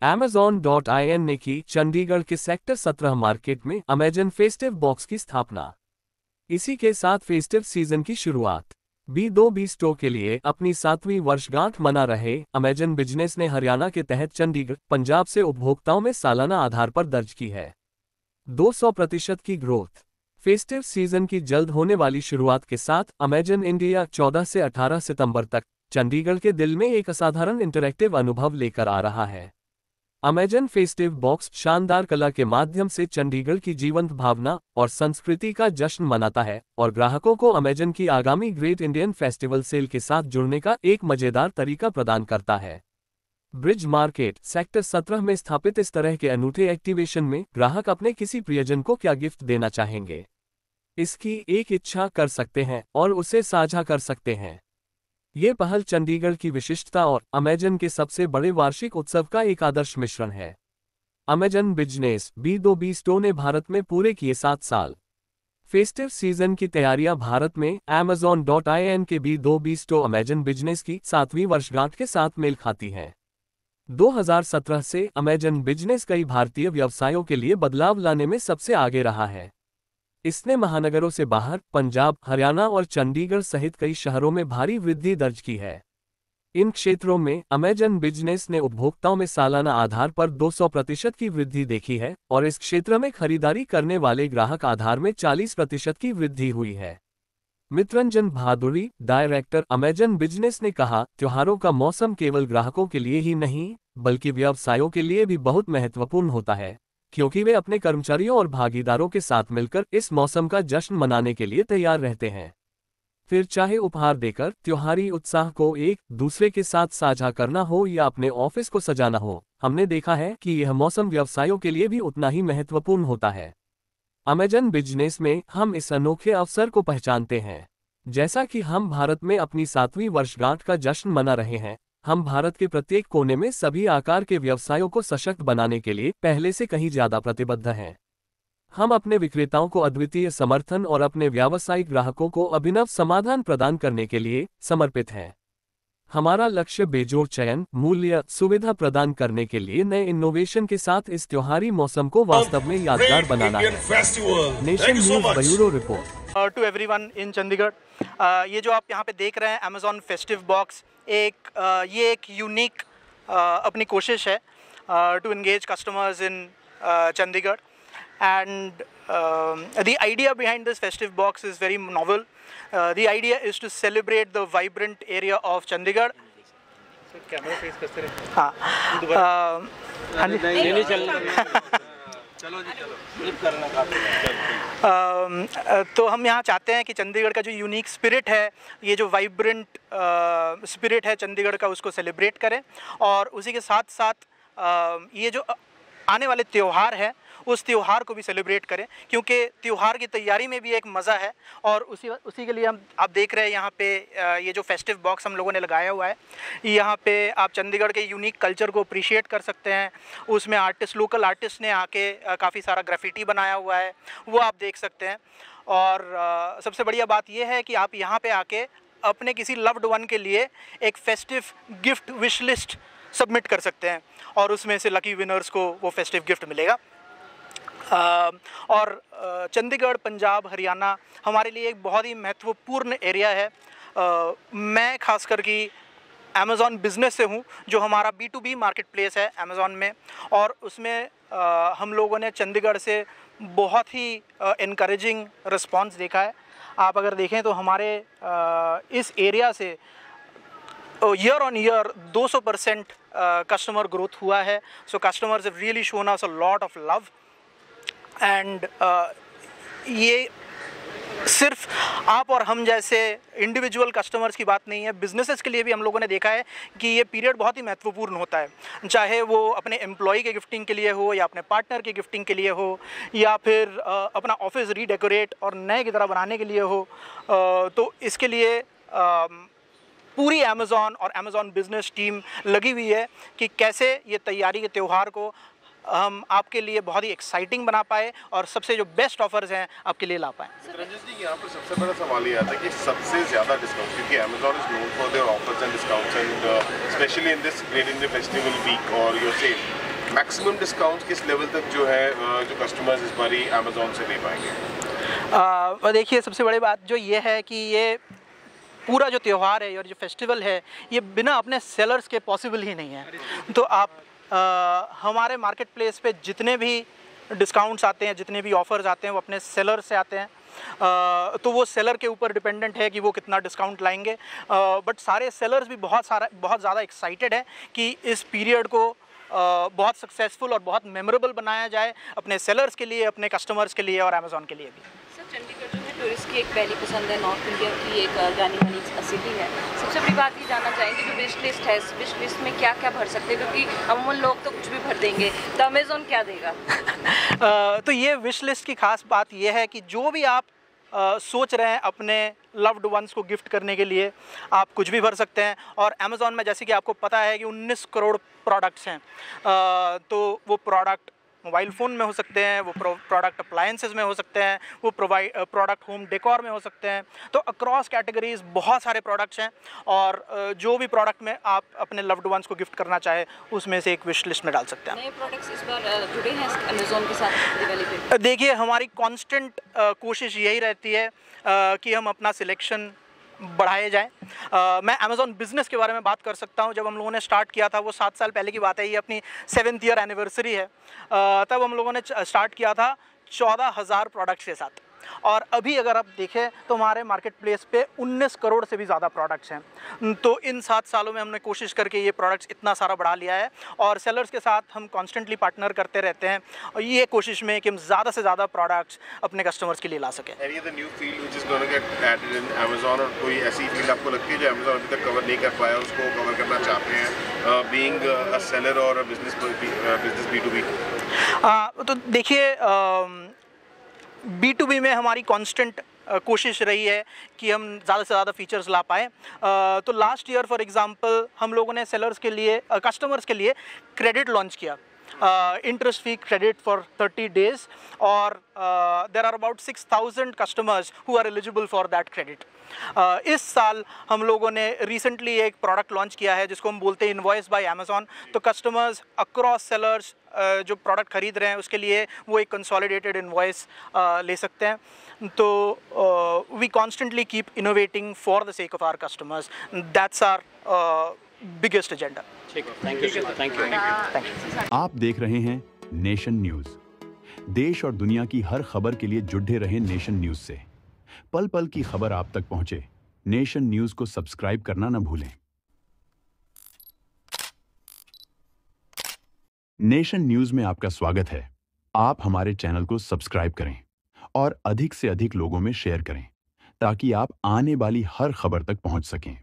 Amazon.in ने की चंडीगढ़ के सेक्टर 17 मार्केट में अमेजन फेस्टिव बॉक्स की स्थापना। इसी के साथ फेस्टिव सीजन की शुरुआत। B2B स्टोर के लिए अपनी 7वीं वर्षगांठ मना रहे अमेजन बिजनेस ने हरियाणा के तहत चंडीगढ़, पंजाब से उपभोक्ताओं में सालाना आधार पर दर्ज की है 200% की ग्रोथ। फेस्टिव सीजन की जल्द होने वाली शुरुआत के साथ अमेजन इंडिया 14 से 18 सितंबर तक चंडीगढ़ के दिल में एक असाधारण इंटरैक्टिव अनुभव लेकर आ रहा है। अमेजन फेस्टिव बॉक्स शानदार कला के माध्यम से चंडीगढ़ की जीवंत भावना और संस्कृति का जश्न मनाता है और ग्राहकों को अमेजन की आगामी ग्रेट इंडियन फेस्टिवल सेल के साथ जुड़ने का एक मजेदार तरीका प्रदान करता है। ब्रिज मार्केट सेक्टर 17 में स्थापित इस तरह के अनूठे एक्टिवेशन में ग्राहक अपने किसी प्रियजन को क्या गिफ्ट देना चाहेंगे, इसकी एक इच्छा कर सकते हैं और उसे साझा कर सकते हैं। ये पहल चंडीगढ़ की विशिष्टता और अमेजन के सबसे बड़े वार्षिक उत्सव का एक आदर्श मिश्रण है। अमेजन बिजनेस B2B स्टोर ने भारत में पूरे किए 7 साल। फेस्टिव सीजन की तैयारियां भारत में Amazon.in के B2B स्टोर अमेजन बिजनेस की 7वीं वर्षगांठ के साथ मेल खाती हैं। 2017 से अमेजन बिजनेस कई भारतीय व्यवसायों के लिए बदलाव लाने में सबसे आगे रहा है। इसने महानगरों से बाहर पंजाब, हरियाणा और चंडीगढ़ सहित कई शहरों में भारी वृद्धि दर्ज की है। इन क्षेत्रों में अमेजन बिजनेस ने उपभोक्ताओं में सालाना आधार पर 200% की वृद्धि देखी है और इस क्षेत्र में खरीदारी करने वाले ग्राहक आधार में 40% की वृद्धि हुई है। मित्रंजन भादुरी, डायरेक्टर अमेजन बिजनेस ने कहा, त्योहारों का मौसम केवल ग्राहकों के लिए ही नहीं बल्कि व्यवसायों के लिए भी बहुत महत्वपूर्ण होता है, क्योंकि वे अपने कर्मचारियों और भागीदारों के साथ मिलकर इस मौसम का जश्न मनाने के लिए तैयार रहते हैं। फिर चाहे उपहार देकर त्योहारी उत्साह को एक दूसरे के साथ साझा करना हो या अपने ऑफिस को सजाना हो, हमने देखा है कि यह मौसम व्यवसायों के लिए भी उतना ही महत्वपूर्ण होता है। अमेजन बिजनेस में हम इस अनोखे अवसर को पहचानते हैं। जैसा कि हम भारत में अपनी 7वीं वर्षगांठ का जश्न मना रहे हैं, हम भारत के प्रत्येक कोने में सभी आकार के व्यवसायों को सशक्त बनाने के लिए पहले से कहीं ज्यादा प्रतिबद्ध हैं। हम अपने विक्रेताओं को अद्वितीय समर्थन और अपने व्यावसायिक ग्राहकों को अभिनव समाधान प्रदान करने के लिए समर्पित हैं। हमारा लक्ष्य बेजोड़ चयन, मूल्य, सुविधा प्रदान करने के लिए नए इनोवेशन के साथ इस त्योहारी मौसम को वास्तव में यादगार बनाना है। Nation news bureau report. To everyone in Chandigarh, ये जो आप यहाँ पे देख रहे हैं अमेजॉन फेस्टिव बॉक्स, ये एक यूनिक अपनी कोशिश है to engage customers in Chandigarh, and the idea behind this festive box is very novel. The idea is to celebrate the vibrant area of Chandigarh. Camera face करते रहे। हाँ, हाँ जी, नहीं चलो जी, चलो फ्लिप करना काफी। तो हम यहाँ चाहते हैं कि चंडीगढ़ का जो यूनिक स्पिरिट है, ये जो वाइब्रेंट स्पिरिट है चंडीगढ़ का, उसको सेलिब्रेट करें और उसी के साथ साथ ये जो आने वाले त्यौहार है उस त्यौहार को भी सेलिब्रेट करें, क्योंकि त्यौहार की तैयारी में भी एक मज़ा है। और उसी के लिए आप देख रहे हैं यहाँ पे ये जो फेस्टिव बॉक्स हम लोगों ने लगाया हुआ है, यहाँ पे आप चंडीगढ़ के यूनिक कल्चर को अप्रिशिएट कर सकते हैं। उसमें लोकल आर्टिस्ट ने आके काफ़ी सारा ग्राफिटी बनाया हुआ है, वो आप देख सकते हैं। और सबसे बढ़िया बात यह है कि आप यहाँ पर आके अपने किसी लव्ड वन के लिए एक festive gift wish list submit कर सकते हैं और उसमें से लकी विनर्स को वो फेस्टिव गिफ्ट मिलेगा। और चंडीगढ़, पंजाब, हरियाणा हमारे लिए एक बहुत ही महत्वपूर्ण एरिया है। मैं खास कर कि अमेज़ॉन बिज़नेस से हूँ, जो हमारा B2B मार्केट प्लेस है अमेज़ॉन में, और उसमें हम लोगों ने चंडीगढ़ से बहुत ही इनकरेजिंग रिस्पांस देखा है। आप अगर देखें तो हमारे इस एरिया से year on year 200% customer growth हुआ है। सो customers have really shown us a lot of love and ये सिर्फ आप और हम जैसे इंडिविजुअल कस्टमर्स की बात नहीं है, बिजनेसेस के लिए भी हम लोगों ने देखा है कि ये पीरियड बहुत ही महत्वपूर्ण होता है, चाहे वो अपने एम्प्लॉय के गिफ्टिंग के लिए हो या अपने पार्टनर के गिफ्टिंग के लिए हो या फिर अपना ऑफिस रीडेकोरेट और नए की तरह बनाने के लिए हो। तो इसके लिए पूरी अमेज़ॉन और अमेज़ॉन बिजनेस टीम लगी हुई है कि कैसे ये तैयारी के त्यौहार को हम आपके लिए बहुत ही एक्साइटिंग बना पाए और सबसे जो बेस्ट ऑफर्स हैं आपके लिए ला पाएँ। रंजित जी, यहाँ पर सबसे बड़ा सवाल ये आता है कि सबसे ज़्यादा डिस्काउंट, क्योंकि Amazon is known for their offers and discounts and specially in this great India festival week और योर सेल, मैक्सिमम डिस्काउंट किस लेवल तक जो है जो कस्टमर्स इस बारी अमेजोन से ले पाएंगे? देखिए, सबसे बड़ी बात जो ये है कि ये पूरा जो त्यौहार है और जो फेस्टिवल है, ये बिना अपने सेलर्स के पॉसिबल ही नहीं है। तो आप हमारे मार्केट प्लेस पे जितने भी डिस्काउंट्स आते हैं, जितने भी ऑफर्स आते हैं, वो अपने सेलर से आते हैं। तो वो सेलर के ऊपर डिपेंडेंट है कि वो कितना डिस्काउंट लाएंगे। बट सारे सेलर्स भी बहुत ज़्यादा एक्साइटेड है कि इस पीरियड को बहुत सक्सेसफुल और बहुत मेमोरेबल बनाया जाए अपने सेलर्स के लिए, अपने कस्टमर्स के लिए और अमेज़ॉन के लिए भी। सर, चंडीगढ़ जो है टूरिस्ट की एक पहली पसंद है, नॉर्थ इंडिया की एक जानी मानी सिटी है। सबसे बड़ी बात ये जानना चाहेंगे, जो विश लिस्ट है, इस विश लिस्ट में क्या क्या भर सकते हैं, क्योंकि अमूमन लोग तो कुछ भी भर देंगे, तो अमेज़ॉन क्या देगा? तो ये विश लिस्ट की खास बात ये है कि जो भी आप सोच रहे हैं अपने लव्ड वंस को गिफ्ट करने के लिए, आप कुछ भी भर सकते हैं। और अमेज़ॉन में जैसे कि आपको पता है कि 19 करोड़ प्रोडक्ट्स हैं। तो वो प्रोडक्ट मोबाइल फ़ोन में हो सकते हैं, वो प्रोडक्ट अप्लायंसेस में हो सकते हैं, वो प्रोडक्ट होम डेकोर में हो सकते हैं। तो अक्रॉस कैटेगरीज बहुत सारे प्रोडक्ट्स हैं और जो भी प्रोडक्ट में आप अपने लव्ड वंस को गिफ्ट करना चाहे, उसमें से एक विश लिस्ट में डाल सकते हैं। नए प्रोडक्ट्स इस बार जुड़े हैं अमेज़ॉन के साथ दिवाली पे? देखिए, हमारी कांस्टेंट कोशिश यही रहती है कि हम अपना सिलेक्शन बढ़ाए जाए। मैं अमेज़ॉन बिज़नेस के बारे में बात कर सकता हूँ। जब हम लोगों ने स्टार्ट किया था, वो 7 साल पहले की बात है, ये अपनी 7th ईयर एनिवर्सरी है। तब हम लोगों ने स्टार्ट किया था 14,000 प्रोडक्ट्स के साथ, और अभी अगर आप देखें तो हमारे मार्केट प्लेस पे 19 करोड़ से भी ज़्यादा प्रोडक्ट्स हैं। तो इन 7 सालों में हमने कोशिश करके ये प्रोडक्ट्स इतना सारा बढ़ा लिया है, और सेलर्स के साथ हम कॉन्स्टेंटली पार्टनर करते रहते हैं, और ये कोशिश में कि हम ज़्यादा से ज़्यादा प्रोडक्ट्स अपने कस्टमर्स के लिए ला सकें। Any other new field which is going to get added in Amazon, और कोई ऐसी फील्ड आपको लगती है जो Amazon अभी तक कवर नहीं कर पाया, उसको कवर करना चाहते हैं, being a seller और business B2B? तो देखिए, B2B में हमारी कांस्टेंट कोशिश रही है कि हम ज़्यादा से ज़्यादा फीचर्स ला पाएँ। तो लास्ट ईयर फॉर एग्जांपल हम लोगों ने सेलर्स के लिए, कस्टमर्स के लिए क्रेडिट लॉन्च किया, interest free credit for 30 days, और there are about 6,000 customers who are eligible for that credit. इस साल हम लोगों ने रिसेंटली एक प्रोडक्ट लॉन्च किया है जिसको हम बोलते हैं इनवॉइस बाय अमेज़ॉन। तो कस्टमर्स अक्रॉस सेलर्स जो प्रोडक्ट खरीद रहे हैं उसके लिए वो एक कंसोलिडेटेड इनवॉइस ले सकते हैं। तो we constantly keep innovating for the sake of our customers. That's our biggest agenda. Thank you. आप देख रहे हैं नेशन न्यूज। देश और दुनिया की हर खबर के लिए जुड़े रहे नेशन न्यूज से। पल पल की खबर आप तक पहुंचे, नेशन न्यूज को सब्सक्राइब करना न भूलें। नेशन न्यूज में आपका स्वागत है। आप हमारे चैनल को सब्सक्राइब करें और अधिक से अधिक लोगों में शेयर करें ताकि आप आने वाली हर खबर तक पहुंच सकें।